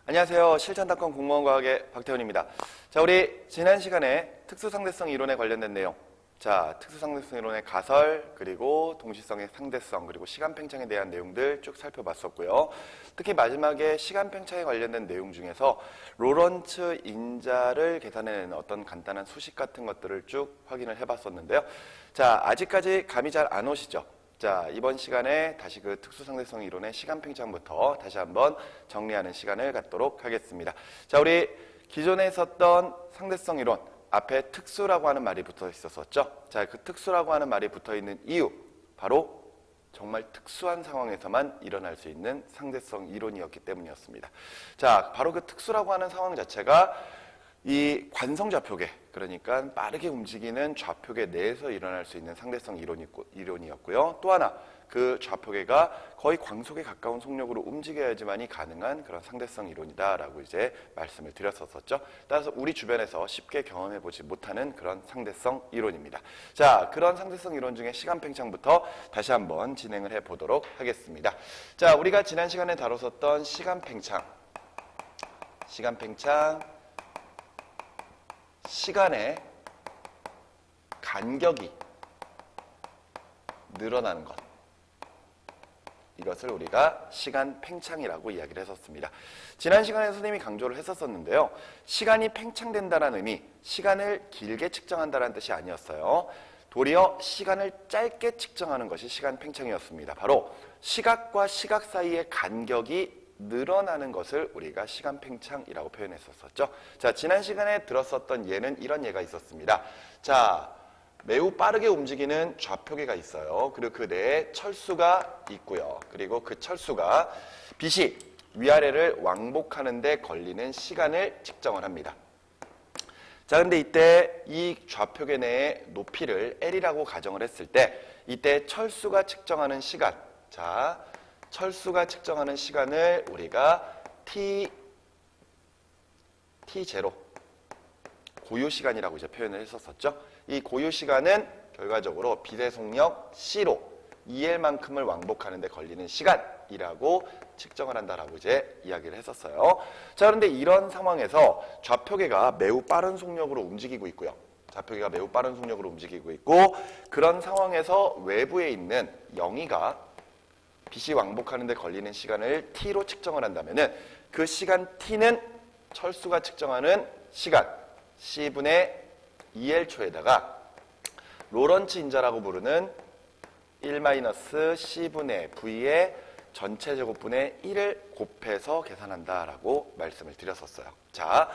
안녕하세요. 실전닷컴 공무원과학의 박태훈입니다. 자, 우리 지난 시간에 특수상대성 이론에 관련된 내용, 자, 특수상대성 이론의 가설, 그리고 동시성의 상대성, 그리고 시간팽창에 대한 내용들 쭉 살펴봤었고요. 특히 마지막에 시간팽창에 관련된 내용 중에서 로런츠 인자를 계산해내는 어떤 간단한 수식 같은 것들을 쭉 확인을 해봤었는데요. 자, 아직까지 감이 잘 안 오시죠? 자, 이번 시간에 다시 그 특수상대성 이론의 시간팽창부터 다시 한번 정리하는 시간을 갖도록 하겠습니다. 자, 우리 기존에 있었던 상대성 이론, 앞에 특수라고 하는 말이 붙어 있었었죠. 자, 그 특수라고 하는 말이 붙어 있는 이유, 바로 정말 특수한 상황에서만 일어날 수 있는 상대성 이론이었기 때문이었습니다. 자, 바로 그 특수라고 하는 상황 자체가 이 관성 좌표계, 그러니까 빠르게 움직이는 좌표계 내에서 일어날 수 있는 상대성 이론이었고요. 또 하나, 그 좌표계가 거의 광속에 가까운 속력으로 움직여야지만이 가능한 그런 상대성 이론이다라고 이제 말씀을 드렸었죠. 따라서 우리 주변에서 쉽게 경험해보지 못하는 그런 상대성 이론입니다. 자, 그런 상대성 이론 중에 시간팽창부터 다시 한번 진행을 해보도록 하겠습니다. 자, 우리가 지난 시간에 다뤘었던 시간팽창, 시간의 간격이 늘어나는 것, 이것을 우리가 시간 팽창이라고 이야기를 했었습니다. 지난 시간에 선생님이 강조를 했었는데요. 시간이 팽창된다는 의미, 시간을 길게 측정한다는 뜻이 아니었어요. 도리어 시간을 짧게 측정하는 것이 시간 팽창이었습니다. 바로 시각과 시각 사이의 간격이 늘어나는 것을 우리가 시간 팽창이라고 표현했었죠. 자, 지난 시간에 들었었던 예는 이런 예가 있었습니다. 자, 매우 빠르게 움직이는 좌표계가 있어요. 그리고 그 내에 철수가 있고요. 그리고 그 철수가 빛이 위아래를 왕복하는 데 걸리는 시간을 측정을 합니다. 자, 근데 이때 이 좌표계 내의 높이를 L이라고 가정을 했을 때 이때 철수가 측정하는 시간, 자, 철수가 측정하는 시간을 우리가 T0, 고유시간이라고 이제 표현을 했었죠. 이 고유시간은 결과적으로 빛의 속력 C로 2L만큼을 왕복하는 데 걸리는 시간이라고 측정을 한다라고 이제 이야기를 했었어요. 자, 그런데 이런 상황에서 좌표계가 매우 빠른 속력으로 움직이고 있고요. 좌표계가 매우 빠른 속력으로 움직이고 있고, 그런 상황에서 외부에 있는 영이가 빛이 왕복하는 데 걸리는 시간을 T로 측정을 한다면은 그 시간 T는 철수가 측정하는 시간 C분의 2L초에다가 로런츠 인자라고 부르는 1-C분의 V의 전체 제곱분의 1을 곱해서 계산한다라고 말씀을 드렸었어요. 자,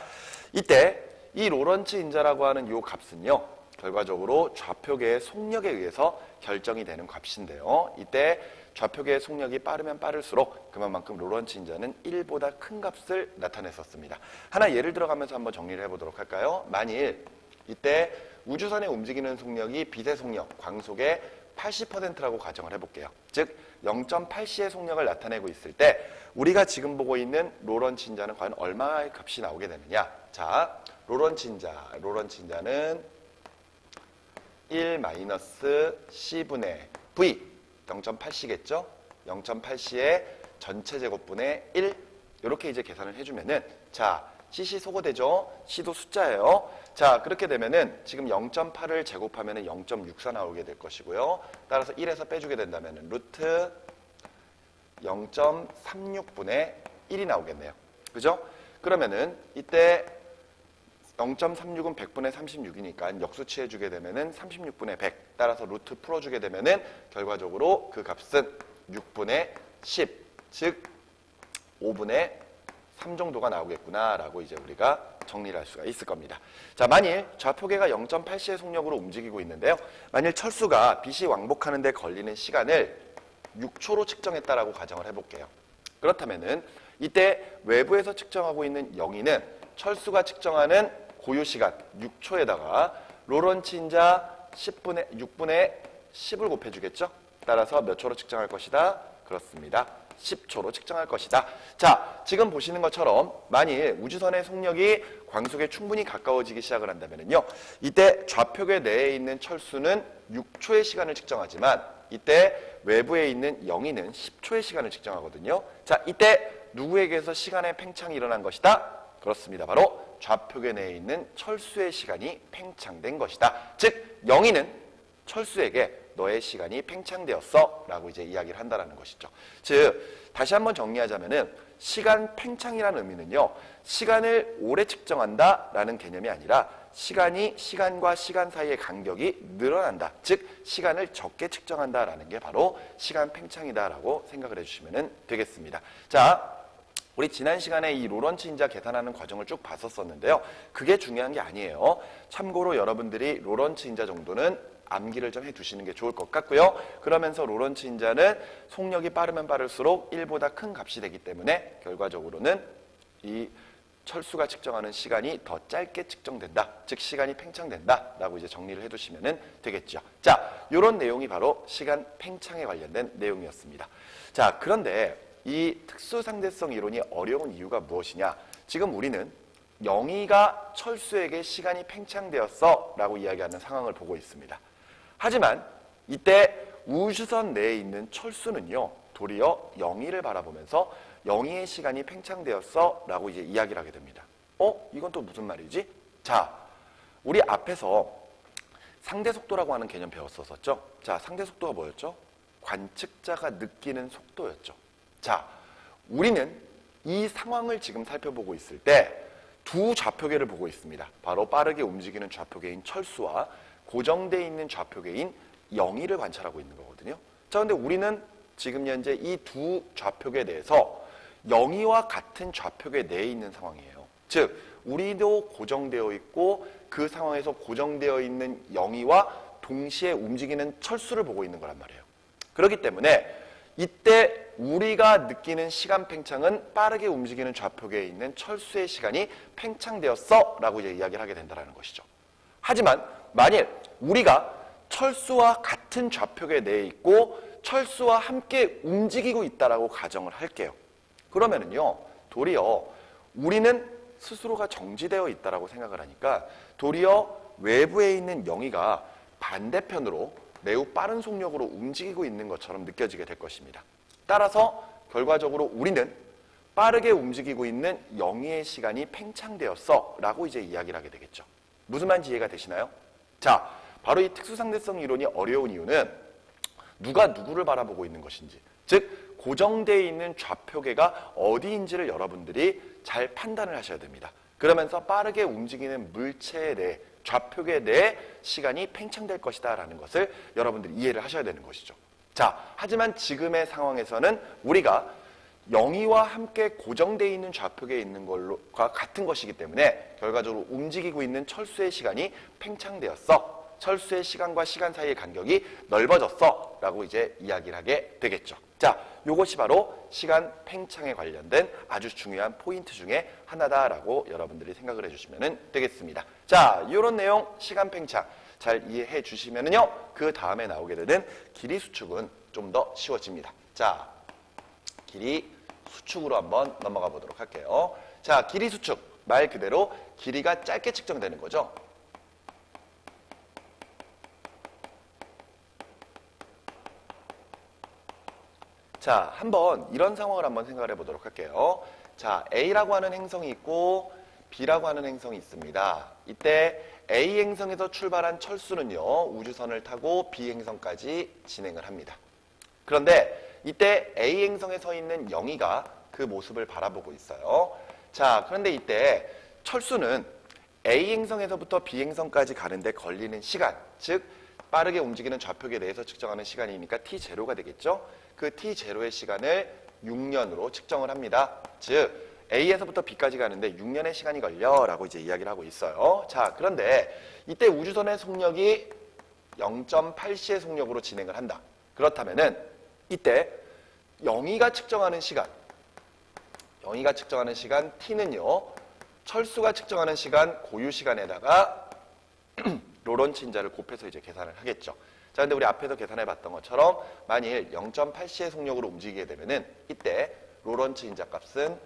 이때 이 로런츠 인자라고 하는 이 값은요, 결과적으로 좌표계의 속력에 의해서 결정이 되는 값인데요. 이때 좌표계의 속력이 빠르면 빠를수록 그만큼 로런츠 인자는 1보다 큰 값을 나타냈었습니다. 하나 예를 들어가면서 한번 정리를 해보도록 할까요? 만일 이때 우주선의 움직이는 속력이 빛의 속력, 광속의 80%라고 가정을 해볼게요. 즉 0.8C의 속력을 나타내고 있을 때 우리가 지금 보고 있는 로런츠 인자는 과연 얼마의 값이 나오게 되느냐? 자, 로런츠 인자는 1-C분의 V 0.8C겠죠? 0.8C의 전체 제곱분의 1 이렇게 이제 계산을 해주면은, 자, CC 소거되죠? C도 숫자예요. 자, 그렇게 되면은 지금 0.8을 제곱하면은 0.64 나오게 될 것이고요. 따라서 1에서 빼주게 된다면은 루트 0.36분의 1이 나오겠네요. 그죠? 그러면은 이때 0.36은 100분의 36이니까 역수치해 주게 되면은 36분의 100. 따라서 루트 풀어주게 되면은 결과적으로 그 값은 6분의 10, 즉 5분의 3 정도가 나오겠구나라고 이제 우리가 정리를 할 수가 있을 겁니다. 자, 만일 좌표계가 0.8C의 속력으로 움직이고 있는데요. 만일 철수가 빛이 왕복하는 데 걸리는 시간을 6초로 측정했다라고 가정을 해볼게요. 그렇다면은 이때 외부에서 측정하고 있는 영이는 철수가 측정하는 고유시간 6초에다가 로런츠 인자 6분의 10을 곱해주겠죠? 따라서 몇 초로 측정할 것이다? 그렇습니다. 10초로 측정할 것이다. 자, 지금 보시는 것처럼 만일 우주선의 속력이 광속에 충분히 가까워지기 시작을 한다면요, 이때 좌표계 내에 있는 철수는 6초의 시간을 측정하지만 이때 외부에 있는 영이는 10초의 시간을 측정하거든요. 자, 이때 누구에게서 시간의 팽창이 일어난 것이다? 그렇습니다. 바로 좌표계 내에 있는 철수의 시간이 팽창된 것이다. 즉 영희는 철수에게 너의 시간이 팽창되었어 라고 이제 이야기를 한다는 것이죠. 즉 다시 한번 정리하자면은 시간 팽창이라는 의미는요, 시간을 오래 측정한다 라는 개념이 아니라 시간이 시간과 시간 사이의 간격이 늘어난다, 즉 시간을 적게 측정한다 라는 게 바로 시간 팽창이다 라고 생각을 해주시면 되겠습니다. 자, 우리 지난 시간에 이 로런츠 인자 계산하는 과정을 쭉 봤었는데요. 그게 중요한 게 아니에요. 참고로 여러분들이 로런츠 인자 정도는 암기를 좀 해두시는 게 좋을 것 같고요. 그러면서 로런츠 인자는 속력이 빠르면 빠를수록 1보다 큰 값이 되기 때문에 결과적으로는 이 철수가 측정하는 시간이 더 짧게 측정된다, 즉 시간이 팽창된다 라고 이제 정리를 해두시면 되겠죠. 자, 이런 내용이 바로 시간 팽창에 관련된 내용이었습니다. 자, 그런데 이 특수상대성 이론이 어려운 이유가 무엇이냐? 지금 우리는 영희가 철수에게 시간이 팽창되었어 라고 이야기하는 상황을 보고 있습니다. 하지만 이때 우주선 내에 있는 철수는요, 도리어 영희를 바라보면서 영희의 시간이 팽창되었어 라고 이제 이야기를 하게 됩니다. 이건 또 무슨 말이지? 자, 우리 앞에서 상대속도라고 하는 개념 배웠었죠? 자, 상대속도가 뭐였죠? 관측자가 느끼는 속도였죠. 자, 우리는 이 상황을 지금 살펴보고 있을 때 두 좌표계를 보고 있습니다. 바로 빠르게 움직이는 좌표계인 철수와 고정되어 있는 좌표계인 영희를 관찰하고 있는 거거든요. 자, 근데 우리는 지금 현재 이 두 좌표계에 대해서 영희와 같은 좌표계 내에 있는 상황이에요. 즉, 우리도 고정되어 있고 그 상황에서 고정되어 있는 영희와 동시에 움직이는 철수를 보고 있는 거란 말이에요. 그렇기 때문에 이때 우리가 느끼는 시간 팽창은 빠르게 움직이는 좌표계에 있는 철수의 시간이 팽창되었어 라고 이제 이야기를 하게 된다는 것이죠. 하지만 만일 우리가 철수와 같은 좌표계 내에 있고 철수와 함께 움직이고 있다라고 가정을 할게요. 그러면은요, 도리어 우리는 스스로가 정지되어 있다라고 생각을 하니까 도리어 외부에 있는 영희가 반대편으로 매우 빠른 속력으로 움직이고 있는 것처럼 느껴지게 될 것입니다. 따라서 결과적으로 우리는 빠르게 움직이고 있는 영희의 시간이 팽창되었어 라고 이제 이야기를 하게 되겠죠. 무슨 말인지 이해가 되시나요? 자, 바로 이 특수상대성 이론이 어려운 이유는 누가 누구를 바라보고 있는 것인지, 즉 고정되어 있는 좌표계가 어디인지를 여러분들이 잘 판단을 하셔야 됩니다. 그러면서 빠르게 움직이는 물체에 대해 좌표계 내에 시간이 팽창될 것이다 라는 것을 여러분들이 이해를 하셔야 되는 것이죠. 자, 하지만 지금의 상황에서는 우리가 영희와 함께 고정되어 있는 좌표계에 있는 걸로가 같은 것이기 때문에 결과적으로 움직이고 있는 철수의 시간이 팽창되었어. 철수의 시간과 시간 사이의 간격이 넓어졌어 라고 이제 이야기를 하게 되겠죠. 자, 요것이 바로 시간 팽창에 관련된 아주 중요한 포인트 중에 하나다라고 여러분들이 생각을 해주시면 되겠습니다. 자, 이런 내용 시간 팽창 잘 이해해 주시면은요, 그 다음에 나오게 되는 길이 수축은 좀 더 쉬워집니다. 자, 길이 수축으로 한번 넘어가 보도록 할게요. 자, 길이 수축 말 그대로 길이가 짧게 측정되는 거죠. 자, 한번 이런 상황을 한번 생각을 해보도록 할게요. 자, A라고 하는 행성이 있고 B라고 하는 행성이 있습니다. 이때 A 행성에서 출발한 철수는요, 우주선을 타고 B 행성까지 진행을 합니다. 그런데 이때 A 행성에 서 있는 영희가 그 모습을 바라보고 있어요. 자, 그런데 이때 철수는 A 행성에서부터 B 행성까지 가는데 걸리는 시간, 즉 빠르게 움직이는 좌표계에 대해서 측정하는 시간이니까 T0가 되겠죠. 그 T0의 시간을 6년으로 측정을 합니다. 즉 A에서부터 B까지 가는데 6년의 시간이 걸려 라고 이제 이야기를 하고 있어요. 자, 그런데 이때 우주선의 속력이 0.8c의 속력으로 진행을 한다. 그렇다면은 이때 영희가 측정하는 시간 T는요, 철수가 측정하는 시간 고유 시간에다가 로런츠 인자를 곱해서 이제 계산을 하겠죠. 자, 근데 우리 앞에서 계산해 봤던 것처럼 만일 0.8c의 속력으로 움직이게 되면은 이때 로런츠 인자 값은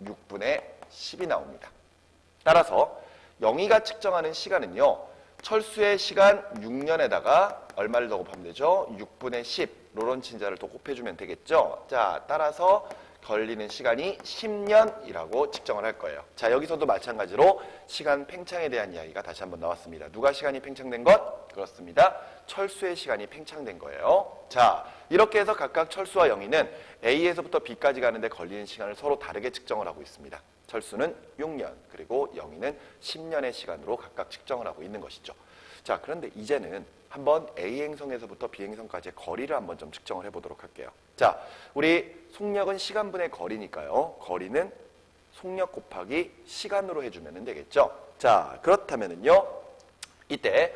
6분의 10이 나옵니다. 따라서 영희가 측정하는 시간은요, 철수의 시간 6년에다가 얼마를 더 곱하면 되죠? 6분의 10 로런츠 인자를 더 곱해주면 되겠죠. 자, 따라서 걸리는 시간이 10년이라고 측정을 할 거예요. 자, 여기서도 마찬가지로 시간 팽창에 대한 이야기가 다시 한번 나왔습니다. 누가 시간이 팽창된 것? 그렇습니다. 철수의 시간이 팽창된 거예요. 자, 이렇게 해서 각각 철수와 영희는 A에서부터 B까지 가는데 걸리는 시간을 서로 다르게 측정을 하고 있습니다. 철수는 6년, 그리고 영희는 10년의 시간으로 각각 측정을 하고 있는 것이죠. 자, 그런데 이제는 한번 A 행성에서부터 B 행성까지의 거리를 한번 좀 측정을 해보도록 할게요. 자, 우리 속력은 시간분의 거리니까요. 거리는 속력 곱하기 시간으로 해주면 되겠죠. 자, 그렇다면은요, 이때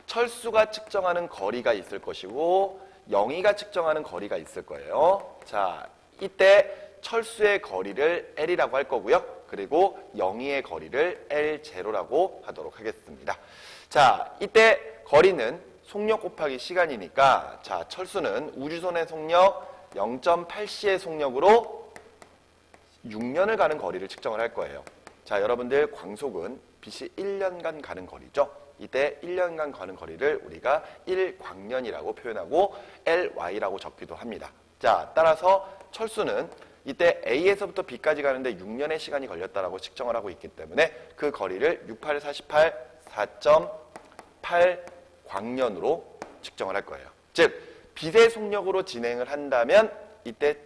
철수가 측정하는 거리가 있을 것이고 영희가 측정하는 거리가 있을 거예요. 자, 이때 철수의 거리를 L이라고 할 거고요. 그리고 영희의 거리를 L0라고 하도록 하겠습니다. 자, 이때 거리는 속력 곱하기 시간이니까, 자, 철수는 우주선의 속력 0.8c의 속력으로 6년을 가는 거리를 측정을 할 거예요. 자, 여러분들 광속은 빛이 1년간 가는 거리죠. 이때 1년간 가는 거리를 우리가 1광년이라고 표현하고 LY라고 적기도 합니다. 자, 따라서 철수는 이때 A에서부터 B까지 가는데 6년의 시간이 걸렸다라고 측정을 하고 있기 때문에 그 거리를 68, 48, 4.8 광년으로 측정을 할 거예요. 즉, 빛의 속력으로 진행을 한다면 이때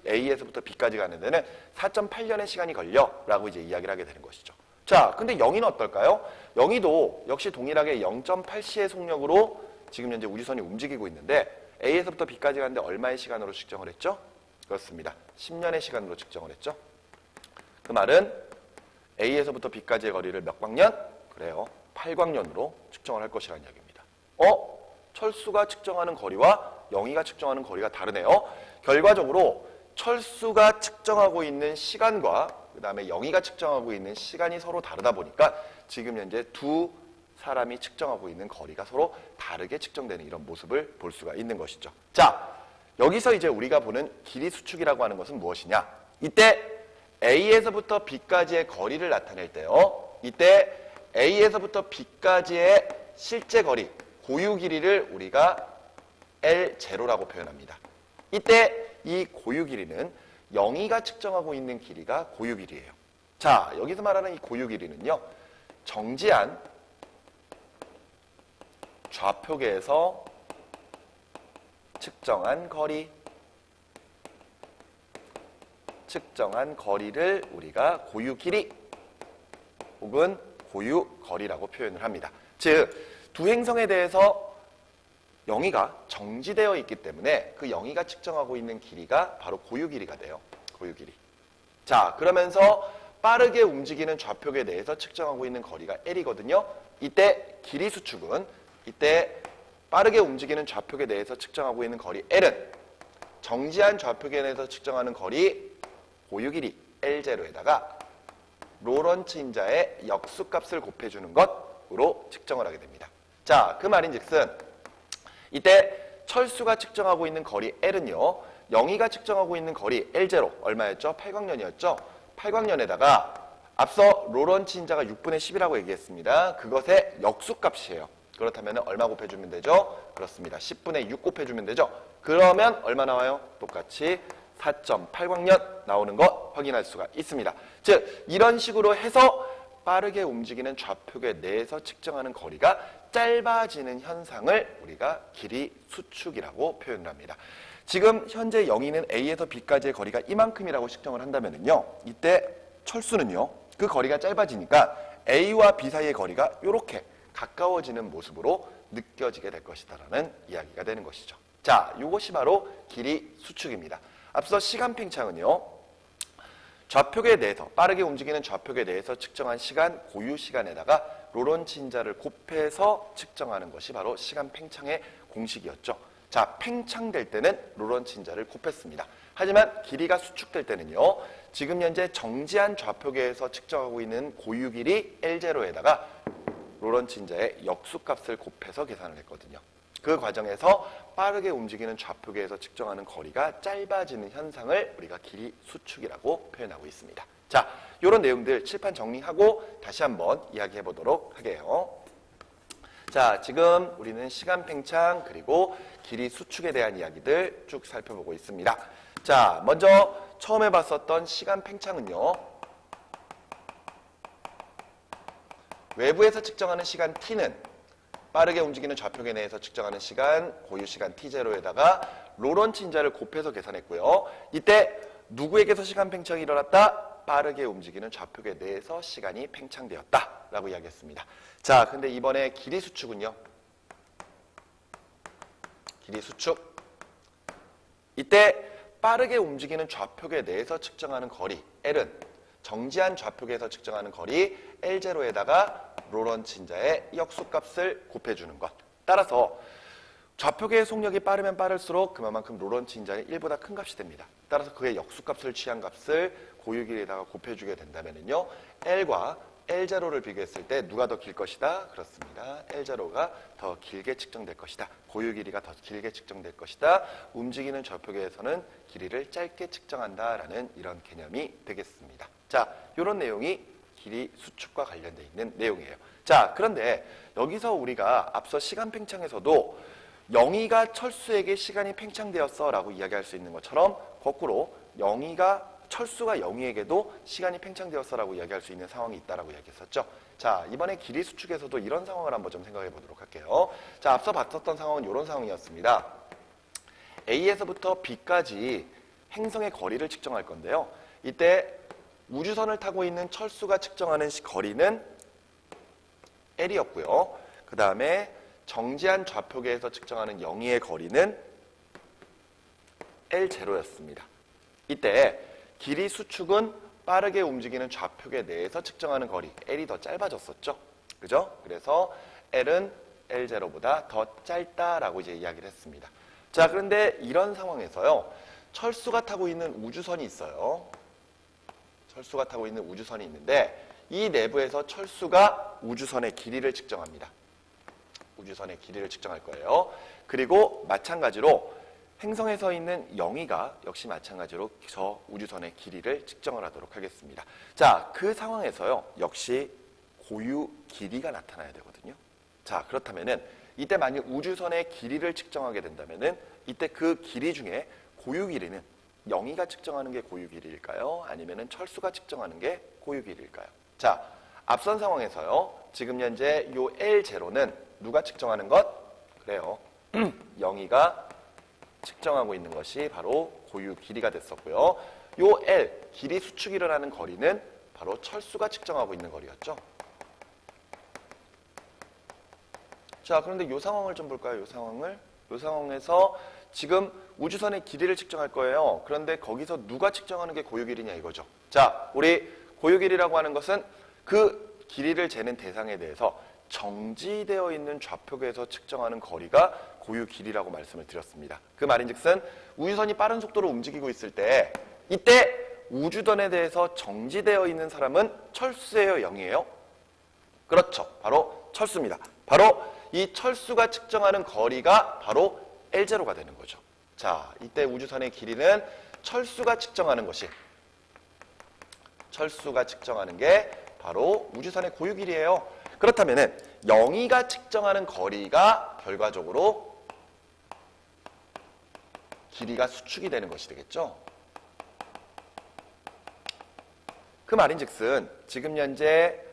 A에서부터 B까지 가는 데는 4.8년의 시간이 걸려라고 이제 이야기를 하게 되는 것이죠. 자, 근데 영희는 어떨까요? 영희도 역시 동일하게 0.8c의 속력으로 지금 현재 우주선이 움직이고 있는데 A에서부터 B까지 가는데 얼마의 시간으로 측정을 했죠? 그렇습니다. 10년의 시간으로 측정을 했죠. 그 말은 A에서부터 B까지의 거리를 몇 광년? 그래요. 8광년으로 측정을 할 것이라는 이야기입니다. 철수가 측정하는 거리와 영희가 측정하는 거리가 다르네요. 결과적으로 철수가 측정하고 있는 시간과 그 다음에 영희가 측정하고 있는 시간이 서로 다르다 보니까 지금 현재 두 사람이 측정하고 있는 거리가 서로 다르게 측정되는 이런 모습을 볼 수가 있는 것이죠. 자, 여기서 이제 우리가 보는 길이 수축이라고 하는 것은 무엇이냐? 이때 A에서부터 B까지의 거리를 나타낼 때요. 이때 A에서부터 B까지의 실제 거리, 고유 길이를 우리가 L0라고 표현합니다. 이때 이 고유 길이는 영희가 측정하고 있는 길이가 고유 길이에요. 자, 여기서 말하는 이 고유 길이는요, 정지한 좌표계에서 측정한 거리를 우리가 고유 길이 혹은 고유 거리라고 표현을 합니다. 즉, 두 행성에 대해서 영희가 정지되어 있기 때문에 그 영희가 측정하고 있는 길이가 바로 고유 길이가 돼요. 고유 길이. 자, 그러면서 빠르게 움직이는 좌표계 내에서 측정하고 있는 거리가 L이거든요. 이때 길이 수축은 이때 빠르게 움직이는 좌표계 내에서 측정하고 있는 거리 L은 정지한 좌표계 내에서 측정하는 거리 고유 길이 L0에다가 로런츠 인자의 역수값을 곱해주는 것으로 측정을 하게 됩니다. 자, 그 말인즉슨 이때 철수가 측정하고 있는 거리 L은요, 영희가 측정하고 있는 거리 L0 얼마였죠? 8광년이었죠? 8광년에다가 앞서 로런츠 인자가 6분의 10이라고 얘기했습니다. 그것의 역수값이에요. 그렇다면 얼마 곱해주면 되죠? 그렇습니다. 10분의 6 곱해주면 되죠? 그러면 얼마 나와요? 똑같이 4.8광년 나오는 것 확인할 수가 있습니다. 즉, 이런 식으로 해서 빠르게 움직이는 좌표계 내에서 측정하는 거리가 짧아지는 현상을 우리가 길이 수축이라고 표현을 합니다. 지금 현재 영희는 A에서 B까지의 거리가 이만큼이라고 측정을 한다면요, 이때 철수는요, 그 거리가 짧아지니까 A와 B 사이의 거리가 이렇게 가까워지는 모습으로 느껴지게 될 것이다라는 이야기가 되는 것이죠. 자, 이것이 바로 길이 수축입니다. 앞서 시간 팽창은요, 좌표계 내에서 빠르게 움직이는 좌표계 내에서 측정한 시간 고유 시간에다가 로런츠 인자를 곱해서 측정하는 것이 바로 시간 팽창의 공식이었죠. 자, 팽창될 때는 로런츠 인자를 곱했습니다. 하지만 길이가 수축될 때는요, 지금 현재 정지한 좌표계에서 측정하고 있는 고유 길이 L0에다가 로런츠 인자의 역수값을 곱해서 계산을 했거든요. 그 과정에서 빠르게 움직이는 좌표계에서 측정하는 거리가 짧아지는 현상을 우리가 길이 수축이라고 표현하고 있습니다. 자, 이런 내용들 칠판 정리하고 다시 한번 이야기해 보도록 하게요. 자, 지금 우리는 시간 팽창 그리고 길이 수축에 대한 이야기들 쭉 살펴보고 있습니다. 자, 먼저 처음에 봤었던 시간 팽창은요. 외부에서 측정하는 시간 t는 빠르게 움직이는 좌표계 내에서 측정하는 시간, 고유 시간 t0에다가 로런츠 인자를 곱해서 계산했고요. 이때 누구에게서 시간 팽창이 일어났다? 빠르게 움직이는 좌표계 내에서 시간이 팽창되었다 라고 이야기했습니다. 자, 근데 이번에 길이 수축은요. 길이 수축. 이때 빠르게 움직이는 좌표계 내에서 측정하는 거리 L은 정지한 좌표계에서 측정하는 거리 L0에다가 로런츠 인자의 역수값을 곱해주는 것. 따라서 좌표계의 속력이 빠르면 빠를수록 그만큼 로런츠 인자는 1보다 큰 값이 됩니다. 따라서 그의 역수값을 취한 값을 고유 길이에다가 곱해주게 된다면요. L과 L0를 비교했을 때 누가 더 길 것이다? 그렇습니다. L0가 더 길게 측정될 것이다. 고유 길이가 더 길게 측정될 것이다. 움직이는 좌표계에서는 길이를 짧게 측정한다라는 이런 개념이 되겠습니다. 자, 이런 내용이 길이 수축과 관련되어 있는 내용이에요. 자, 그런데 여기서 우리가 앞서 시간 팽창에서도 영희가 철수에게 시간이 팽창되었어 라고 이야기할 수 있는 것처럼 거꾸로 철수가 영희에게도 시간이 팽창되었어 라고 이야기할 수 있는 상황이 있다라고 이야기했었죠. 자, 이번에 길이 수축에서도 이런 상황을 한번 좀 생각해 보도록 할게요. 자, 앞서 봤었던 상황은 이런 상황이었습니다. A에서부터 B까지 행성의 거리를 측정할 건데요. 이때 우주선을 타고 있는 철수가 측정하는 거리는 L이었고요. 그 다음에 정지한 좌표계에서 측정하는 영희의 거리는 L0였습니다. 이때 길이 수축은 빠르게 움직이는 좌표계 내에서 측정하는 거리 L이 더 짧아졌었죠. 그죠? 그래서 L은 L0보다 더 짧다라고 이제 이야기를 했습니다. 자, 그런데 이런 상황에서요. 철수가 타고 있는 우주선이 있어요. 철수가 타고 있는 우주선이 있는데 이 내부에서 철수가 우주선의 길이를 측정합니다. 우주선의 길이를 측정할 거예요. 그리고 마찬가지로 행성에 서 있는 영희가 역시 마찬가지로 저 우주선의 길이를 측정을 하도록 하겠습니다. 자, 그 상황에서요. 역시 고유 길이가 나타나야 되거든요. 자, 그렇다면은 이때 만약 우주선의 길이를 측정하게 된다면은 이때 그 길이 중에 고유 길이는 영희가 측정하는 게 고유 길이일까요? 아니면은 철수가 측정하는 게 고유 길이일까요? 자, 앞선 상황에서요. 지금 현재 요 L0는 누가 측정하는 것? 그래요. 영희가 측정하고 있는 것이 바로 고유 길이가 됐었고요. 요 L, 길이 수축이 일어나는 거리는 바로 철수가 측정하고 있는 거리였죠. 자, 그런데 이 상황을 좀 볼까요? 이 상황에서 지금 우주선의 길이를 측정할 거예요. 그런데 거기서 누가 측정하는 게 고유 길이냐 이거죠. 자, 우리 고유 길이라고 하는 것은 그 길이를 재는 대상에 대해서 정지되어 있는 좌표계에서 측정하는 거리가 고유 길이라고 말씀을 드렸습니다. 그 말인즉슨 우주선이 빠른 속도로 움직이고 있을 때 이때 우주선에 대해서 정지되어 있는 사람은 철수예요, 영이에요? 그렇죠. 바로 철수입니다. 바로 이 철수가 측정하는 거리가 바로 L0가 되는 거죠. 자, 이때 우주선의 길이는 철수가 측정하는 게 바로 우주선의 고유 길이에요. 그렇다면은 영희가 측정하는 거리가 결과적으로 길이가 수축이 되는 것이 되겠죠. 그 말인즉슨 지금 현재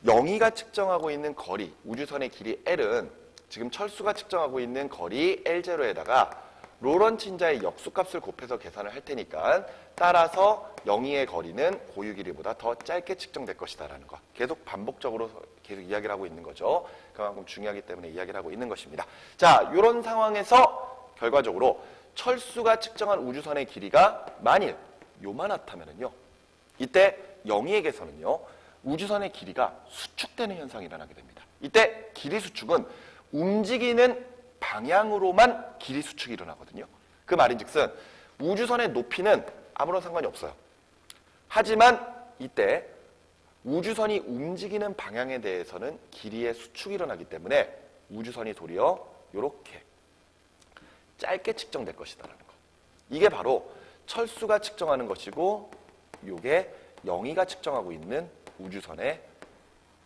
영희가 측정하고 있는 거리, 우주선의 길이 L은 지금 철수가 측정하고 있는 거리 L0에다가 로런츠 인자의 역수값을 곱해서 계산을 할 테니까 따라서 영희의 거리는 고유 길이보다 더 짧게 측정될 것이다 라는 것. 계속 반복적으로 계속 이야기를 하고 있는 거죠. 그만큼 중요하기 때문에 이야기를 하고 있는 것입니다. 자, 이런 상황에서 결과적으로 철수가 측정한 우주선의 길이가 만일 요만하다면요. 이때 영희에게서는요. 우주선의 길이가 수축되는 현상이 일어나게 됩니다. 이때 길이 수축은 움직이는 방향으로만 길이 수축이 일어나거든요. 그 말인즉슨 우주선의 높이는 아무런 상관이 없어요. 하지만 이때 우주선이 움직이는 방향에 대해서는 길이의 수축이 일어나기 때문에 우주선이 도리어 이렇게 짧게 측정될 것이다라는 거. 이게 바로 철수가 측정하는 것이고 이게 영희가 측정하고 있는 우주선의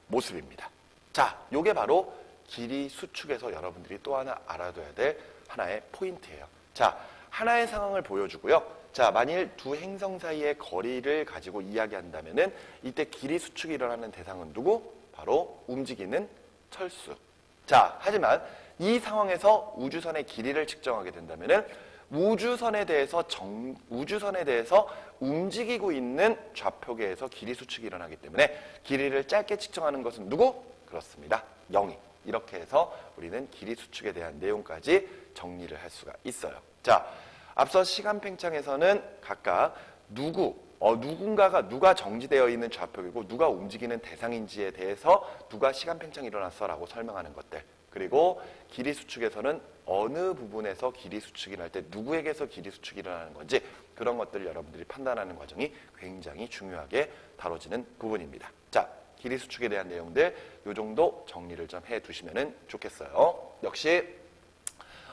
모습입니다. 자, 이게 바로 길이 수축에서 여러분들이 또 하나 알아둬야 될 하나의 포인트예요. 자, 하나의 상황을 보여주고요. 자, 만일 두 행성 사이의 거리를 가지고 이야기한다면은 이때 길이 수축이 일어나는 대상은 누구? 바로 움직이는 철수. 자, 하지만 이 상황에서 우주선의 길이를 측정하게 된다면은 우주선에 대해서 움직이고 있는 좌표계에서 길이 수축이 일어나기 때문에 길이를 짧게 측정하는 것은 누구? 그렇습니다. 0이. 이렇게 해서 우리는 길이 수축에 대한 내용까지 정리를 할 수가 있어요. 자, 앞서 시간 팽창에서는 각각 누가 정지되어 있는 좌표이고 누가 움직이는 대상인지에 대해서 누가 시간 팽창이 일어났어 라고 설명하는 것들, 그리고 길이 수축에서는 어느 부분에서 길이 수축이 날 때 누구에게서 길이 수축이 일어나는 건지 그런 것들을 여러분들이 판단하는 과정이 굉장히 중요하게 다뤄지는 부분입니다. 자, 길이 수축에 대한 내용들 이 정도 정리를 좀 해두시면 좋겠어요. 역시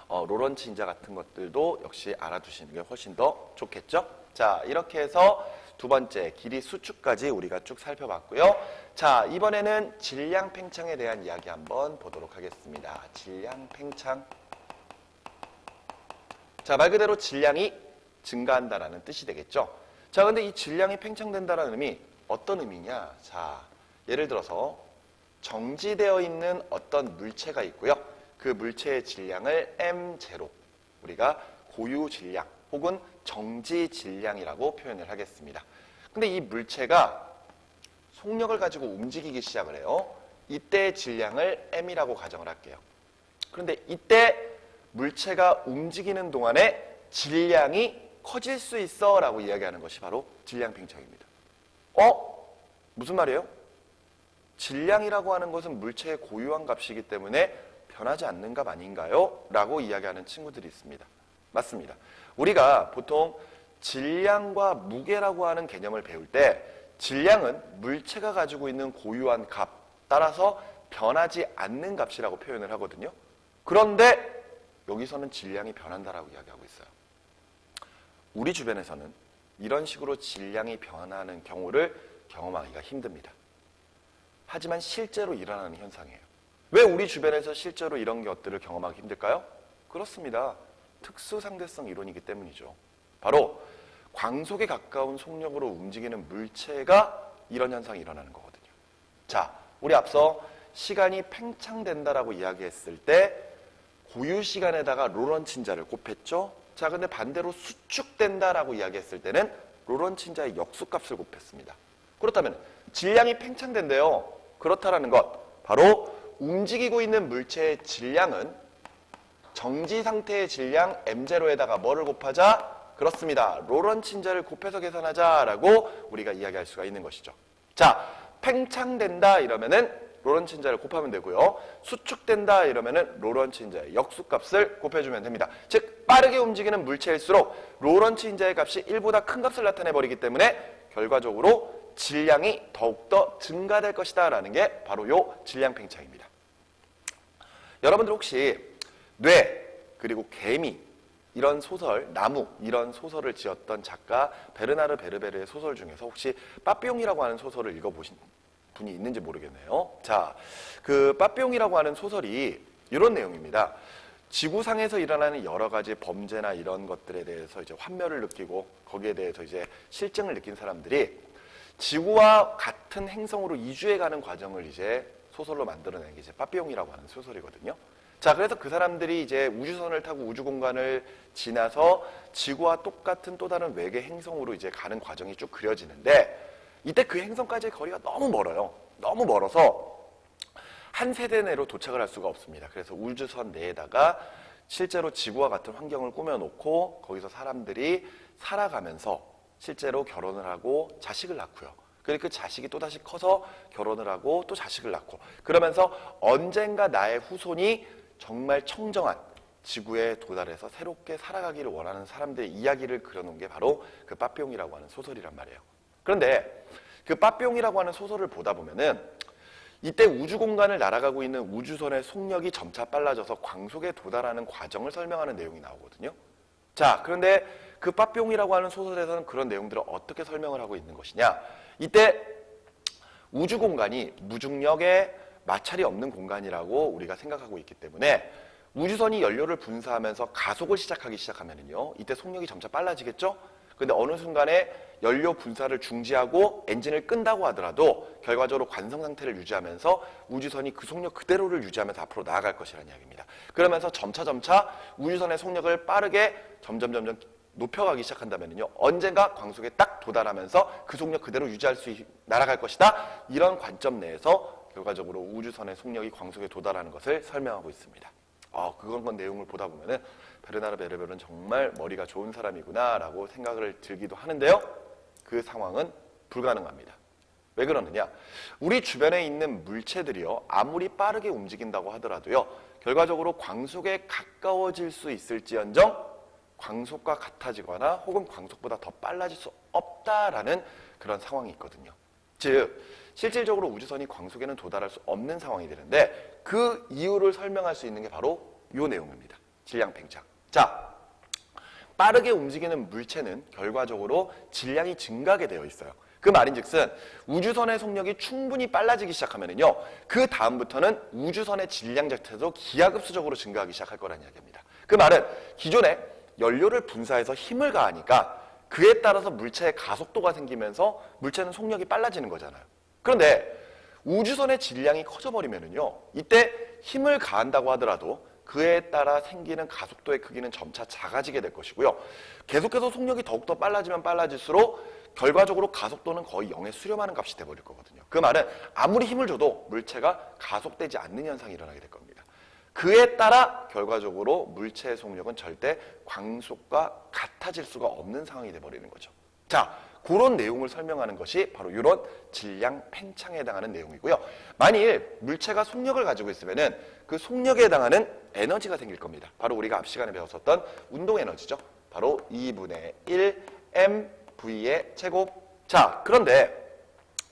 로런츠 인자 같은 것들도 역시 알아두시는 게 훨씬 더 좋겠죠? 자, 이렇게 해서 두 번째 길이 수축까지 우리가 쭉 살펴봤고요. 자, 이번에는 질량 팽창에 대한 이야기 한번 보도록 하겠습니다. 질량 팽창. 자, 말 그대로 질량이 증가한다라는 뜻이 되겠죠? 자, 근데 이 질량이 팽창된다라는 의미 어떤 의미냐? 자, 예를 들어서 정지되어 있는 어떤 물체가 있고요. 그 물체의 질량을 M0, 우리가 고유 질량 혹은 정지 질량이라고 표현을 하겠습니다. 근데 이 물체가 속력을 가지고 움직이기 시작을 해요. 이때의 질량을 M이라고 가정을 할게요. 그런데 이때 물체가 움직이는 동안에 질량이 커질 수 있어 라고 이야기하는 것이 바로 질량 팽창입니다. 무슨 말이에요? 질량이라고 하는 것은 물체의 고유한 값이기 때문에 변하지 않는 값 아닌가요? 라고 이야기하는 친구들이 있습니다. 맞습니다. 우리가 보통 질량과 무게라고 하는 개념을 배울 때 질량은 물체가 가지고 있는 고유한 값, 따라서 변하지 않는 값이라고 표현을 하거든요. 그런데 여기서는 질량이 변한다라고 이야기하고 있어요. 우리 주변에서는 이런 식으로 질량이 변하는 경우를 경험하기가 힘듭니다. 하지만 실제로 일어나는 현상이에요. 왜 우리 주변에서 실제로 이런 것들을 경험하기 힘들까요? 그렇습니다. 특수상대성 이론이기 때문이죠. 바로 광속에 가까운 속력으로 움직이는 물체가 이런 현상이 일어나는 거거든요. 자, 우리 앞서 시간이 팽창된다라고 이야기했을 때 고유 시간에다가 로런츠 인자를 곱했죠. 자, 근데 반대로 수축된다라고 이야기했을 때는 로런츠 인자의 역수값을 곱했습니다. 그렇다면 질량이 팽창된대요. 그렇다라는 것, 바로 움직이고 있는 물체의 질량은 정지 상태의 질량 M0에다가 뭐를 곱하자? 그렇습니다. 로런츠 인자를 곱해서 계산하자라고 우리가 이야기할 수가 있는 것이죠. 자, 팽창된다 이러면은 로런츠 인자를 곱하면 되고요. 수축된다 이러면은 로런츠 인자의 역수값을 곱해주면 됩니다. 즉, 빠르게 움직이는 물체일수록 로런츠 인자의 값이 1보다 큰 값을 나타내버리기 때문에 결과적으로 질량이 더욱더 증가될 것이다 라는 게 바로 요 질량 팽창입니다. 여러분들 혹시 뇌 그리고 개미 이런 소설, 나무 이런 소설을 지었던 작가 베르나르 베르베르의 소설 중에서 혹시 빠삐용이라고 하는 소설을 읽어보신 분이 있는지 모르겠네요. 자, 그 빠삐용이라고 하는 소설이 이런 내용입니다. 지구상에서 일어나는 여러 가지 범죄나 이런 것들에 대해서 이제 환멸을 느끼고 거기에 대해서 이제 실증을 느낀 사람들이 지구와 같은 행성으로 이주해가는 과정을 이제 소설로 만들어낸 게 이제 빠삐용이라고 하는 소설이거든요. 자, 그래서 그 사람들이 이제 우주선을 타고 우주 공간을 지나서 지구와 똑같은 또 다른 외계 행성으로 이제 가는 과정이 쭉 그려지는데 이때 그 행성까지의 거리가 너무 멀어요. 너무 멀어서 한 세대 내로 도착을 할 수가 없습니다. 그래서 우주선 내에다가 실제로 지구와 같은 환경을 꾸며놓고 거기서 사람들이 살아가면서 실제로 결혼을 하고 자식을 낳고요. 그리고 그 자식이 또다시 커서 결혼을 하고 또 자식을 낳고 그러면서 언젠가 나의 후손이 정말 청정한 지구에 도달해서 새롭게 살아가기를 원하는 사람들의 이야기를 그려놓은 게 바로 그 빠삐용이라고 하는 소설이란 말이에요. 그런데 그 빠삐용이라고 하는 소설을 보다 보면은 이때 우주 공간을 날아가고 있는 우주선의 속력이 점차 빨라져서 광속에 도달하는 과정을 설명하는 내용이 나오거든요. 자, 그런데 그 빠삐용이라고 하는 소설에서는 그런 내용들을 어떻게 설명을 하고 있는 것이냐? 이때 우주 공간이 무중력에 마찰이 없는 공간이라고 우리가 생각하고 있기 때문에 우주선이 연료를 분사하면서 가속을 시작하면은요, 이때 속력이 점차 빨라지겠죠? 근데 어느 순간에 연료 분사를 중지하고 엔진을 끈다고 하더라도 결과적으로 관성 상태를 유지하면서 우주선이 그 속력 그대로를 유지하면서 앞으로 나아갈 것이라는 이야기입니다. 그러면서 점차 우주선의 속력을 빠르게 점점 높여가기 시작한다면요, 언젠가 광속에 딱 도달하면서 그 속력 그대로 유지할 수 날아갈 것이다. 이런 관점 내에서 결과적으로 우주선의 속력이 광속에 도달하는 것을 설명하고 있습니다. 그건 내용을 보다 보면은 베르나르 베르벨은 정말 머리가 좋은 사람이구나라고 생각을 들기도 하는데요. 그 상황은 불가능합니다. 왜 그러느냐? 우리 주변에 있는 물체들이요, 아무리 빠르게 움직인다고 하더라도요, 결과적으로 광속에 가까워질 수 있을지언정 광속과 같아지거나 혹은 광속보다 더 빨라질 수 없다라는 그런 상황이 있거든요. 즉, 실질적으로 우주선이 광속에는 도달할 수 없는 상황이 되는데 그 이유를 설명할 수 있는 게 바로 이 내용입니다. 질량 팽창. 자, 빠르게 움직이는 물체는 결과적으로 질량이 증가하게 되어 있어요. 그 말인즉슨 우주선의 속력이 충분히 빨라지기 시작하면요, 그 다음부터는 우주선의 질량 자체도 기하급수적으로 증가하기 시작할 거라는 이야기입니다. 그 말은 기존에 연료를 분사해서 힘을 가하니까 그에 따라서 물체의 가속도가 생기면서 물체는 속력이 빨라지는 거잖아요. 그런데 우주선의 질량이 커져버리면요, 이때 힘을 가한다고 하더라도 그에 따라 생기는 가속도의 크기는 점차 작아지게 될 것이고요. 계속해서 속력이 더욱더 빨라지면 빨라질수록 결과적으로 가속도는 거의 0에 수렴하는 값이 돼버릴 거거든요. 그 말은 아무리 힘을 줘도 물체가 가속되지 않는 현상이 일어나게 될 겁니다. 그에 따라 결과적으로 물체의 속력은 절대 광속과 같아질 수가 없는 상황이 돼버리는 거죠. 자, 그런 내용을 설명하는 것이 바로 이런 질량 팽창에 해당하는 내용이고요. 만일 물체가 속력을 가지고 있으면은 그 속력에 해당하는 에너지가 생길 겁니다. 바로 우리가 앞 시간에 배웠었던 운동 에너지죠. 바로 2분의 1 mv의 제곱. 자, 그런데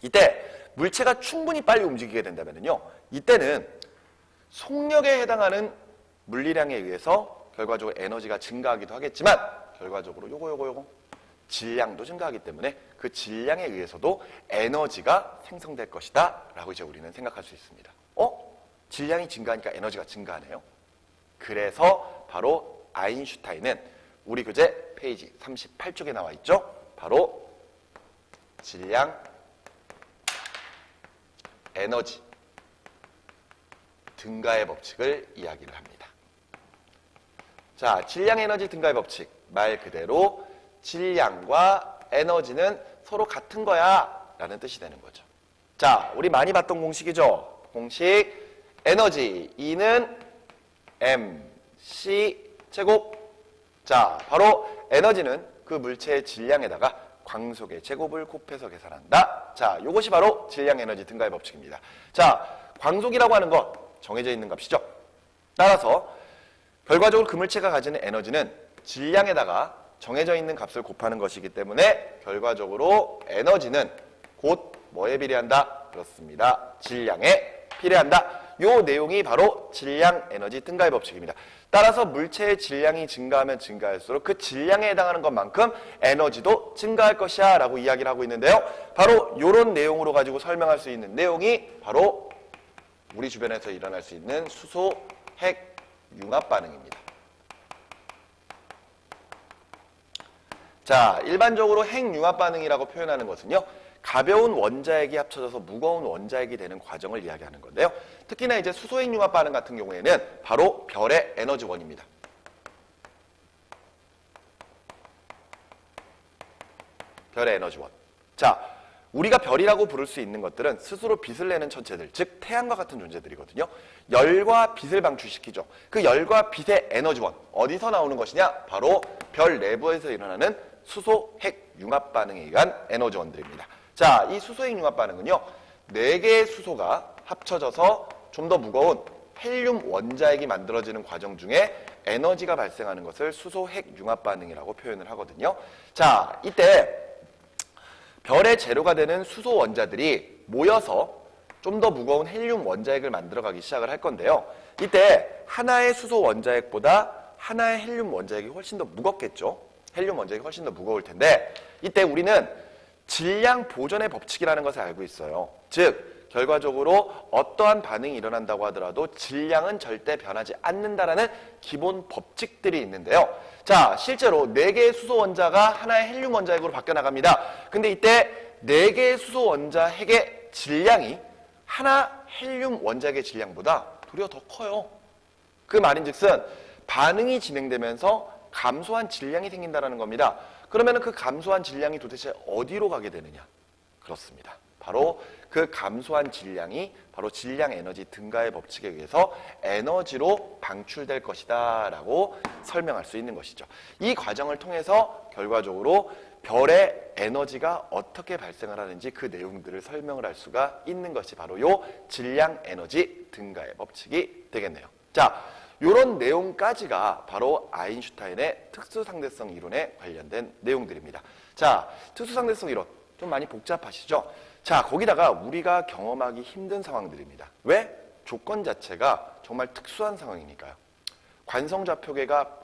이때 물체가 충분히 빨리 움직이게 된다면요, 이때는 속력에 해당하는 물리량에 의해서 결과적으로 에너지가 증가하기도 하겠지만 결과적으로 요거 질량도 증가하기 때문에 그 질량에 의해서도 에너지가 생성될 것이다 라고 이제 우리는 생각할 수 있습니다. 질량이 증가하니까 에너지가 증가하네요. 그래서 바로 아인슈타인은 우리 교재 페이지 38쪽에 나와 있죠. 바로 질량, 에너지 등가의 법칙을 이야기를 합니다. 자, 질량, 에너지 등가의 법칙. 말 그대로 질량과 에너지는 서로 같은 거야 라는 뜻이 되는 거죠. 자, 우리 많이 봤던 공식이죠. 공식 에너지 E는 mc 제곱. 자, 바로 에너지는 그 물체의 질량에다가 광속의 제곱을 곱해서 계산한다. 자, 이것이 바로 질량, 에너지 등가의 법칙입니다. 자, 광속이라고 하는 것 정해져 있는 값이죠. 따라서 결과적으로 그 물체가 가지는 에너지는 질량에다가 정해져 있는 값을 곱하는 것이기 때문에 결과적으로 에너지는 곧 뭐에 비례한다? 그렇습니다. 질량에 비례한다. 이 내용이 바로 질량, 에너지 등가의 법칙입니다. 따라서 물체의 질량이 증가하면 증가할수록 그 질량에 해당하는 것만큼 에너지도 증가할 것이야 라고 이야기를 하고 있는데요. 바로 이런 내용으로 가지고 설명할 수 있는 내용이 바로 우리 주변에서 일어날 수 있는 수소, 핵, 융합 반응입니다. 자, 일반적으로 핵융합 반응이라고 표현하는 것은요, 가벼운 원자핵이 합쳐져서 무거운 원자핵이 되는 과정을 이야기하는 건데요. 특히나 이제 수소핵 융합 반응 같은 경우에는 바로 별의 에너지원입니다. 별의 에너지원. 자, 우리가 별이라고 부를 수 있는 것들은 스스로 빛을 내는 천체들, 즉 태양과 같은 존재들이거든요. 열과 빛을 방출시키죠. 그 열과 빛의 에너지원, 어디서 나오는 것이냐? 바로 별 내부에서 일어나는 수소, 핵, 융합 반응에 의한 에너지원들입니다. 자, 이 수소핵 융합 반응은요, 4개의 수소가 합쳐져서 좀 더 무거운 헬륨 원자핵이 만들어지는 과정 중에 에너지가 발생하는 것을 수소핵 융합 반응이라고 표현을 하거든요. 자, 이때 별의 재료가 되는 수소 원자들이 모여서 좀 더 무거운 헬륨 원자핵을 만들어가기 시작을 할 건데요. 이때 하나의 수소 원자핵보다 하나의 헬륨 원자핵이 훨씬 더 무겁겠죠. 헬륨 원자핵이 훨씬 더 무거울 텐데 이때 우리는 질량 보존의 법칙이라는 것을 알고 있어요. 즉 결과적으로 어떠한 반응이 일어난다고 하더라도 질량은 절대 변하지 않는다라는 기본 법칙들이 있는데요. 자, 실제로 4개의 수소 원자가 하나의 헬륨 원자핵으로 바뀌어 나갑니다. 근데 이때 4개의 수소 원자핵의 질량이 하나 헬륨 원자핵의 질량보다 도리어 더 커요. 그 말인즉슨 반응이 진행되면서 감소한 질량이 생긴다는 겁니다. 그러면 그 감소한 질량이 도대체 어디로 가게 되느냐? 그렇습니다. 바로 그 감소한 질량이 바로 질량 에너지 증가의 법칙에 의해서 에너지로 방출될 것이다 라고 설명할 수 있는 것이죠. 이 과정을 통해서 결과적으로 별의 에너지가 어떻게 발생을 하는지 그 내용들을 설명을 할 수가 있는 것이 바로 요 질량 에너지 증가의 법칙이 되겠네요. 자, 이런 내용까지가 바로 아인슈타인의 특수상대성 이론에 관련된 내용들입니다. 자, 특수상대성 이론 좀 많이 복잡하시죠? 자, 거기다가 우리가 경험하기 힘든 상황들입니다. 왜? 조건 자체가 정말 특수한 상황이니까요. 관성좌표계가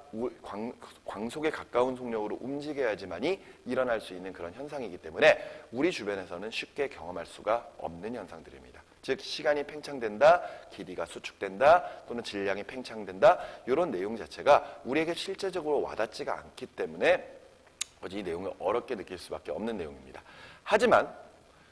광속에 가까운 속력으로 움직여야지만이 일어날 수 있는 그런 현상이기 때문에 우리 주변에서는 쉽게 경험할 수가 없는 현상들입니다. 즉 시간이 팽창된다, 길이가 수축된다, 또는 질량이 팽창된다, 이런 내용 자체가 우리에게 실제적으로 와닿지가 않기 때문에 이 내용을 어렵게 느낄 수밖에 없는 내용입니다. 하지만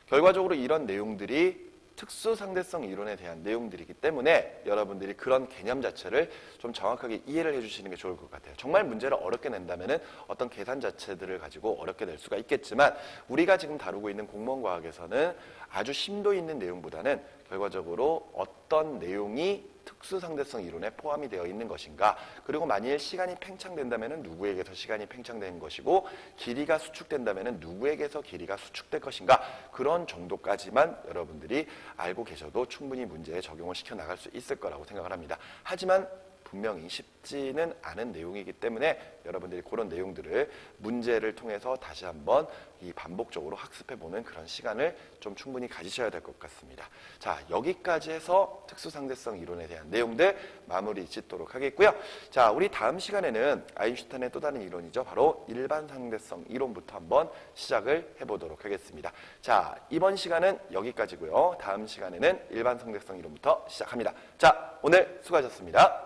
결과적으로 이런 내용들이 특수상대성 이론에 대한 내용들이기 때문에 여러분들이 그런 개념 자체를 좀 정확하게 이해를 해주시는 게 좋을 것 같아요. 정말 문제를 어렵게 낸다면 어떤 계산 자체들을 가지고 어렵게 낼 수가 있겠지만 우리가 지금 다루고 있는 공무원과학에서는 아주 심도 있는 내용보다는 결과적으로 어떤 내용이 특수상대성 이론에 포함이 되어 있는 것인가, 그리고 만일 시간이 팽창된다면 누구에게서 시간이 팽창된 것이고 길이가 수축된다면 누구에게서 길이가 수축될 것인가, 그런 정도까지만 여러분들이 알고 계셔도 충분히 문제에 적용을 시켜 나갈 수 있을 거라고 생각을 합니다. 하지만 분명히 쉽지는 않은 내용이기 때문에 여러분들이 그런 내용들을 문제를 통해서 다시 한번 이 반복적으로 학습해보는 그런 시간을 좀 충분히 가지셔야 될 것 같습니다. 자, 여기까지 해서 특수상대성 이론에 대한 내용들 마무리 짓도록 하겠고요. 자, 우리 다음 시간에는 아인슈타인의 또 다른 이론이죠. 바로 일반상대성 이론부터 한번 시작을 해보도록 하겠습니다. 자, 이번 시간은 여기까지고요. 다음 시간에는 일반상대성 이론부터 시작합니다. 자, 오늘 수고하셨습니다.